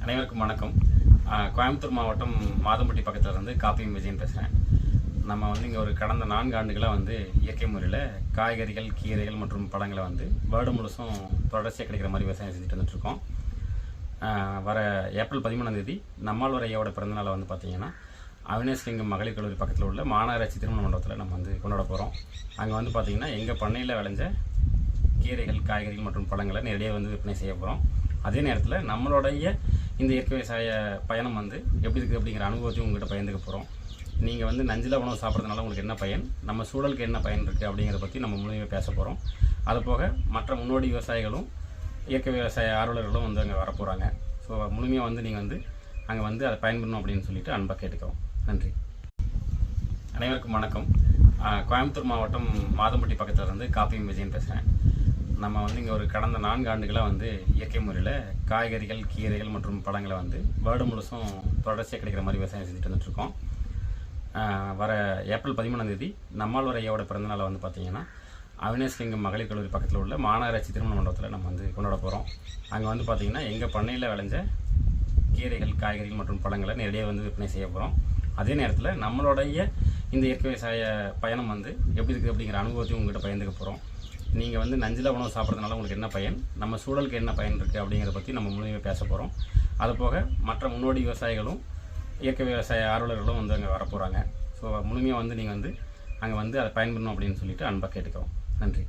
அனைவருக்கும் வணக்கம். கோயம்புத்தூர் மாவட்டம் மாதம்பட்டி பக்கத்தில் இருந்து காப்பியம் விஜயன் பேசுகிறேன். நம்ம இங்கே ஒரு கடந்த 4 ஆண்டுகளாக இயற்கை முறையில் காய்கறிகள், கீரைகள் மற்றும் பழங்களை வருடு முழுசும் தொடர்ச்சியாக கிடைக்கிற மாதிரி விவசாயம் செஞ்சுட்டு வந்துட்டுருக்கோம். வர ஏப்ரல் 13ஆம் தேதி நம்மாழ்வார் ஐயாவோட பிறந்தநாளை பார்த்தீங்கன்னா அவினாசிலிங்கம் மகளிர் கல்லூரி பக்கத்தில் உள்ள மாநகராட்சி திருமண மண்டபத்தில் நம்ம கொண்டாட போகிறோம். அங்கே பார்த்தீங்கன்னா எங்கள் பண்ணையில் விளைஞ்ச கீரைகள், காய்கறிகள் மற்றும் பழங்களை நேரடியாக விற்பனை செய்ய போகிறோம். அதே நேரத்தில் நம்மளுடைய இந்த இயற்கை விவசாய பயணம் எப்படி இருக்குது அப்படிங்கிற அனுபவத்தையும் உங்கள்கிட்ட பயந்துக்க போகிறோம். நீங்கள் நஞ்சில உணவு சாப்பிட்றதுனால உங்களுக்கு என்ன பயன், நம்ம சூழலுக்கு என்ன பயன் இருக்குது அப்படிங்கிறத பற்றி நம்ம முழுமையாக பேச போகிறோம். அதுபோக மற்ற முன்னோடி விவசாயிகளும் இயற்கை விவசாய ஆர்வலர்களும் அங்கே வரப்போகிறாங்க. ஸோ முழுமையாக நீங்கள் அங்கே அதை பயன்படணும் அப்படின்னு சொல்லிட்டு அன்பாக கேட்டுக்கிறோம். நன்றி. அனைவருக்கும் வணக்கம். கோயம்புத்தூர் மாவட்டம் மாதம்பட்டி பக்கத்தில் இருந்து காப்பியம் விஜயன் பேசுகிறேன். நம்ம இங்கே ஒரு கடந்த 4 ஆண்டுகளாக இயற்கை முறையில் காய்கறிகள், கீரைகள் மற்றும் பழங்களை வருடு முழுசும் தொடர்ச்சியாக கிடைக்கிற மாதிரி விவசாயம் செஞ்சுட்டு வந்துட்டுருக்கோம். வர ஏப்ரல் 13ஆம் தேதி நம்மாழ்வார் ஐயாவோட பிறந்தநாளை பார்த்தீங்கன்னா அவினாசிலிங்கம் மகளிர் கல்லூரி பக்கத்தில் உள்ள மாநகராட்சி திருமண மண்டபத்தில் நம்ம கொண்டாட போகிறோம். அங்கே பார்த்தீங்கன்னா எங்கள் பண்ணையில் விளைஞ்ச கீரைகள், காய்கறிகள் மற்றும் பழங்களை நேரடியாக விற்பனை செய்ய போகிறோம். அதே நேரத்தில் நம்மளுடைய இந்த இயற்கை விவசாய பயணம் எப்படி இருக்குது அப்படிங்கிற அனுபவத்தையும் உங்கள்கிட்ட பயந்துக்க போகிறோம். நீங்கள் நஞ்சில உணவு சாப்பிட்றதுனால உங்களுக்கு என்ன பயன், நம்ம சூழலுக்கு என்ன பயன் இருக்குது அப்படிங்கிறத பற்றி நம்ம முழுமையாக பேச போகிறோம். அதுபோக மற்ற முன்னோடி விவசாயிகளும் இயற்கை விவசாய ஆர்வலர்களும் அங்கே வரப்போகிறாங்க. ஸோ முழுமையாக நீங்கள் அங்கே அதை பயன்படணும் அப்படின்னு சொல்லிட்டு அன்பாக கேட்டுக்கிறோம். நன்றி.